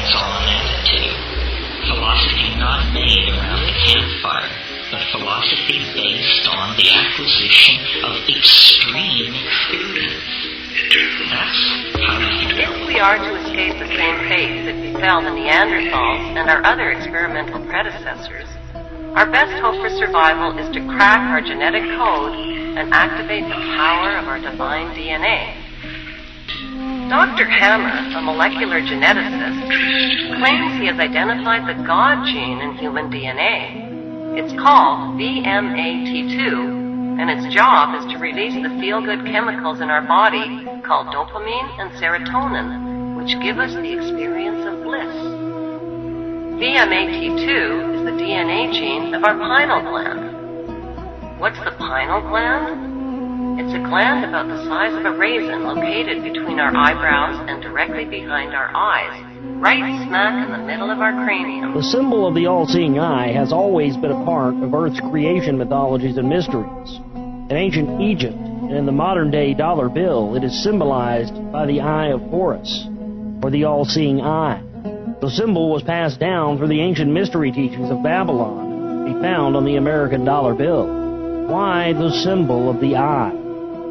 hands-on attitude. Philosophy not made around the campfire, but philosophy based on the acquisition of extreme experience. That's how you do it. If we are to escape the same fate that befell the Neanderthals and our other experimental predecessors, our best hope for survival is to crack our genetic code and activate the power of our divine DNA. Dr. Hammer, a molecular geneticist, claims he has identified the God gene in human DNA. It's called VMAT2, and its job is to release the feel-good chemicals in our body called dopamine and serotonin, which give us the experience of bliss. VMAT2 is the DNA gene of our pineal gland. What's the pineal gland? It's a gland about the size of a raisin located between our eyebrows and directly behind our eyes, right smack in the middle of our cranium. The symbol of the all-seeing eye has always been a part of Earth's creation mythologies and mysteries. In ancient Egypt and in the modern-day dollar bill, it is symbolized by the Eye of Horus, or the all-seeing eye. The symbol was passed down through the ancient mystery teachings of Babylon, to be found on the American dollar bill. Why the symbol of the eye?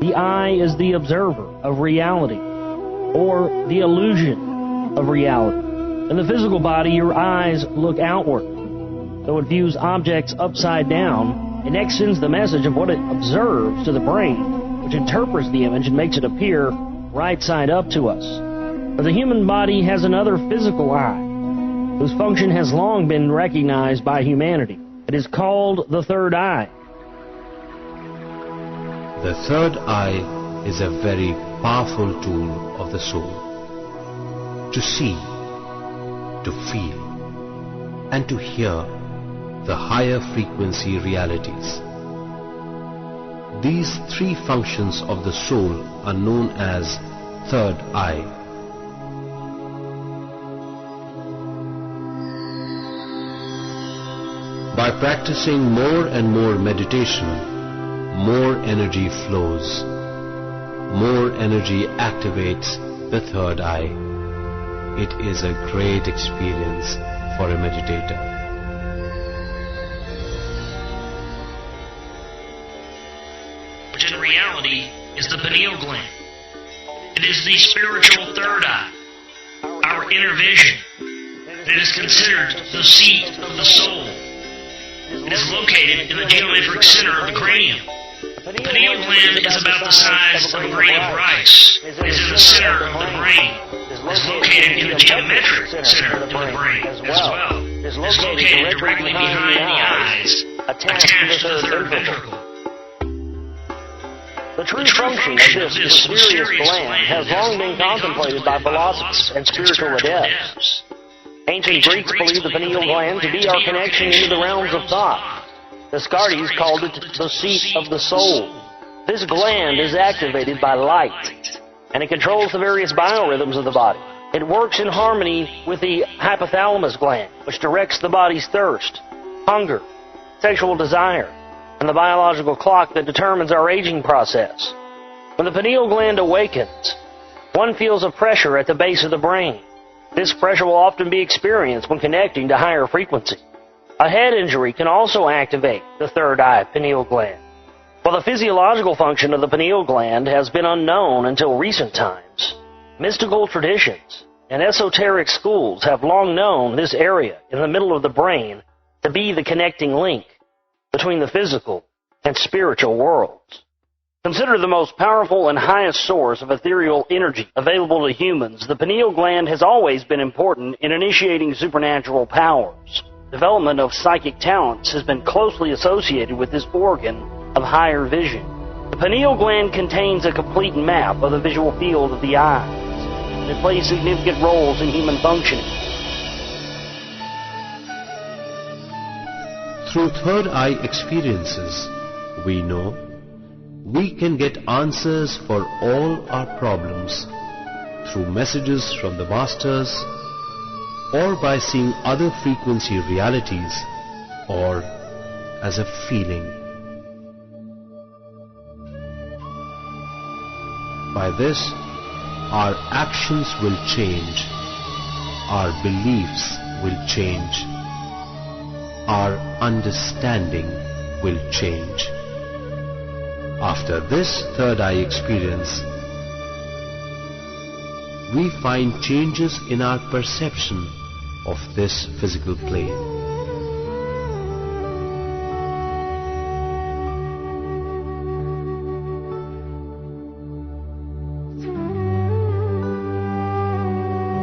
The eye is the observer of reality, or the illusion of reality. In the physical body, your eyes look outward. Though it views objects upside down, it next sends the message of what it observes to the brain, which interprets the image and makes it appear right side up to us. But the human body has another physical eye, whose function has long been recognized by humanity. It is called the third eye. The third eye is a very powerful tool of the soul. To see, to feel, and to hear the higher frequency realities. These three functions of the soul are known as third eye. By practicing more and more meditation, more energy flows, more energy activates the third eye. It is a great experience for a meditator. Which in reality is the pineal gland. It is the spiritual third eye, our inner vision. It is considered the seat of the soul. It is located in the geometric center of the cranium. The pineal gland is about the size of a grain of rice. It is in the center of the brain. It is located in the geometric center of the brain as well. It is located directly behind the eyes, attached to the third ventricle. The true function of this mysterious gland has long been contemplated by philosophers and spiritual adepts. Ancient Greeks believed the pineal gland to be our connection into the realms of thought. The Scardes called it the seat of the soul. This gland is activated by light, and it controls the various biorhythms of the body. It works in harmony with the hypothalamus gland, which directs the body's thirst, hunger, sexual desire, and the biological clock that determines our aging process. When the pineal gland awakens, one feels a pressure at the base of the brain. This pressure will often be experienced when connecting to higher frequency. A head injury can also activate the third eye pineal gland. While the physiological function of the pineal gland has been unknown until recent times, mystical traditions and esoteric schools have long known this area in the middle of the brain to be the connecting link between the physical and spiritual worlds. Considered the most powerful and highest source of ethereal energy available to humans, the pineal gland has always been important in initiating supernatural powers. Development of psychic talents has been closely associated with this organ of higher vision. The pineal gland contains a complete map of the visual field of the eyes. It plays significant roles in human functioning. Through third eye experiences, we know we can get answers for all our problems through messages from the masters, or by seeing other frequency realities, or as a feeling. By this, our actions will change our beliefs will change. Our understanding will change. After this third eye experience, we find changes in our perception of this physical plane.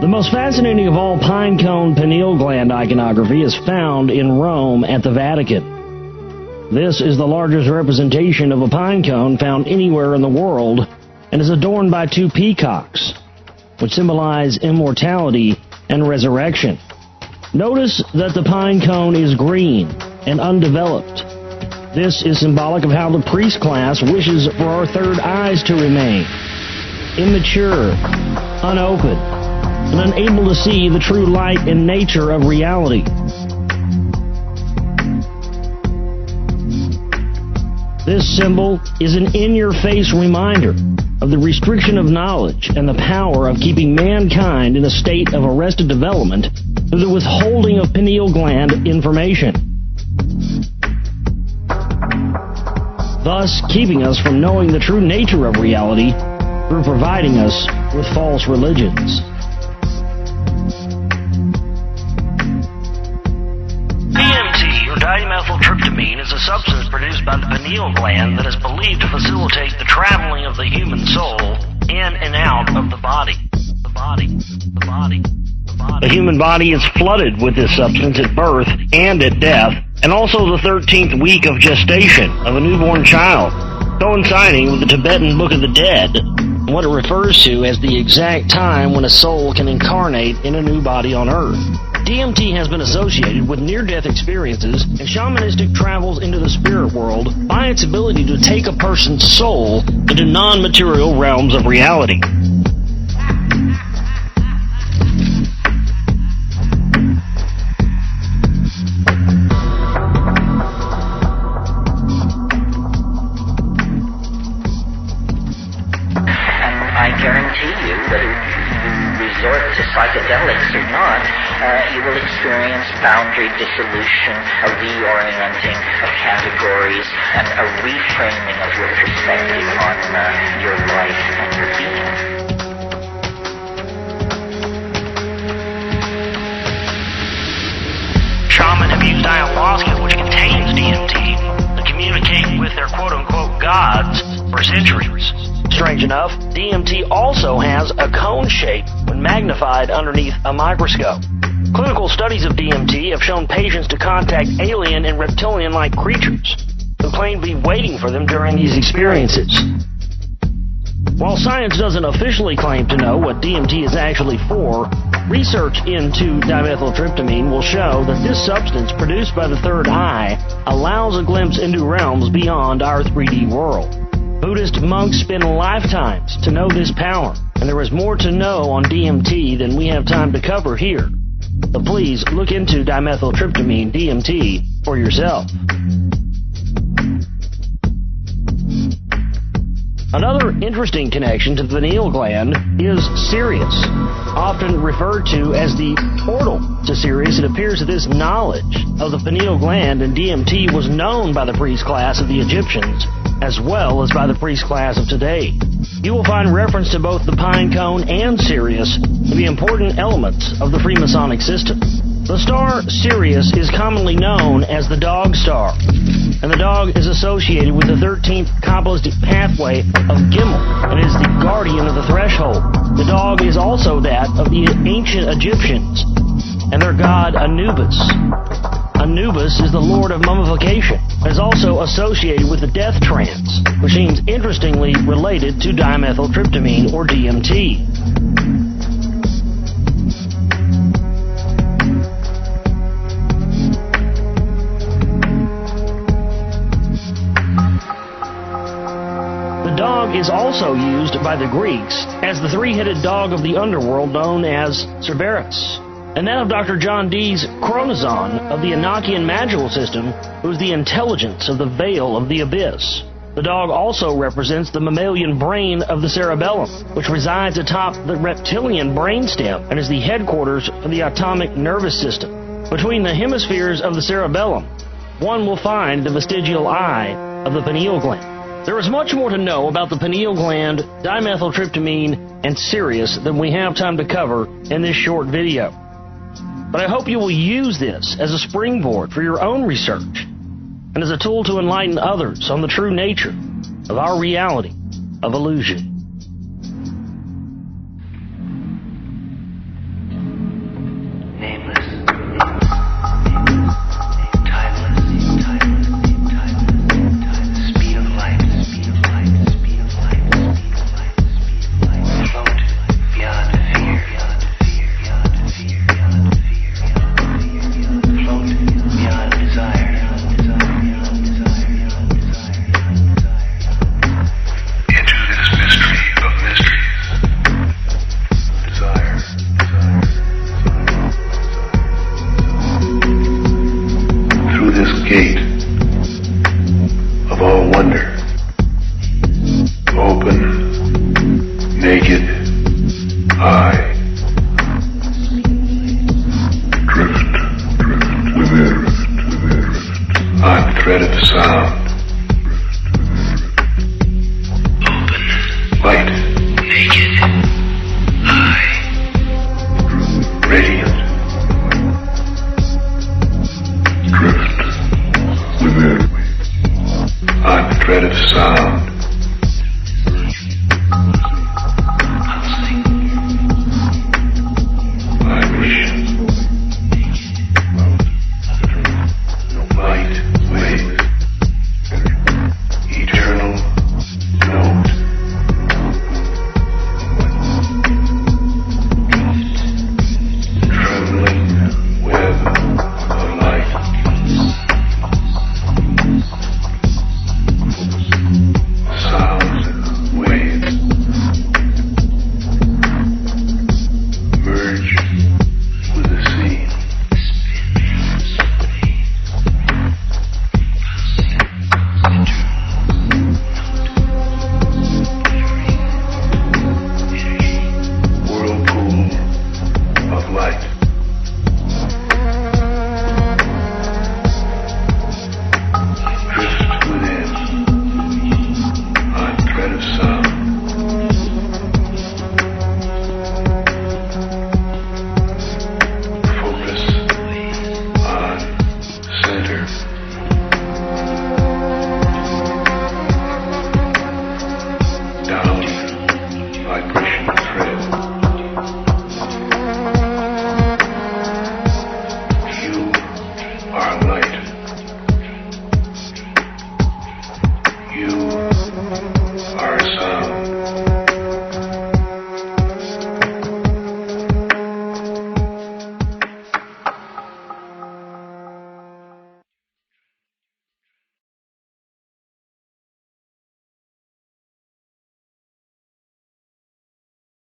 The most fascinating of all pine cone pineal gland iconography is found in Rome at the Vatican. This is the largest representation of a pine cone found anywhere in the world and is adorned by two peacocks, which symbolize immortality and resurrection. Notice that the pine cone is green and undeveloped. This is symbolic of how the priest class wishes for our third eyes to remain immature, unopened, and unable to see the true light and nature of reality. This symbol is an in-your-face reminder of the restriction of knowledge and the power of keeping mankind in a state of arrested development through the withholding of pineal gland information, thus keeping us from knowing the true nature of reality through providing us with false religions. Dimethyltryptamine is a substance produced by the pineal gland that is believed to facilitate the traveling of the human soul in and out of the body. The human body is flooded with this substance at birth and at death, and also the 13th week of gestation of a newborn child, coinciding with the Tibetan Book of the Dead, what it refers to as the exact time when a soul can incarnate in a new body on Earth. DMT has been associated with near-death experiences and shamanistic travels into the spirit world by its ability to take a person's soul into non-material realms of reality. I guarantee you that if you resort to psychedelics or not, you will experience boundary dissolution, a reorienting of categories, and a reframing of your perspective on your life and your being. Shaman have used ayahuasca, which contains DMT, to communicate with their quote-unquote gods for centuries. Strange enough, DMT also has a cone shape when magnified underneath a microscope. Clinical studies of DMT have shown patients to contact alien and reptilian-like creatures who claim to be waiting for them during these experiences. While science doesn't officially claim to know what DMT is actually for, research into dimethyltryptamine will show that this substance produced by the third eye allows a glimpse into realms beyond our 3D world. Buddhist monks spend lifetimes to know this power, and there is more to know on DMT than we have time to cover here. So please look into dimethyltryptamine, DMT, for yourself. Another interesting connection to the pineal gland is Sirius. Often referred to as the portal to Sirius, it appears that this knowledge of the pineal gland and DMT was known by the priest class of the Egyptians, as well as by the priest class of today. You will find reference to both the pine cone and Sirius to be important elements of the Freemasonic system. The star Sirius is commonly known as the dog star, and the dog is associated with the 13th Kabbalistic pathway of Gimel and is the guardian of the threshold. The dog is also that of the ancient Egyptians and their god Anubis. Anubis is the lord of mummification and is also associated with the death trance, which seems interestingly related to dimethyltryptamine or DMT. The dog is also used by the Greeks as the three-headed dog of the underworld known as Cerberus, and that of Dr. John Dee's Chronozon of the Enochian magical system, who is the intelligence of the veil of the abyss. The dog also represents the mammalian brain of the cerebellum, which resides atop the reptilian brainstem and is the headquarters for the autonomic nervous system. Between the hemispheres of the cerebellum, one will find the vestigial eye of the pineal gland. There is much more to know about the pineal gland, dimethyltryptamine, and Sirius than we have time to cover in this short video. But I hope you will use this as a springboard for your own research and as a tool to enlighten others on the true nature of our reality of illusion.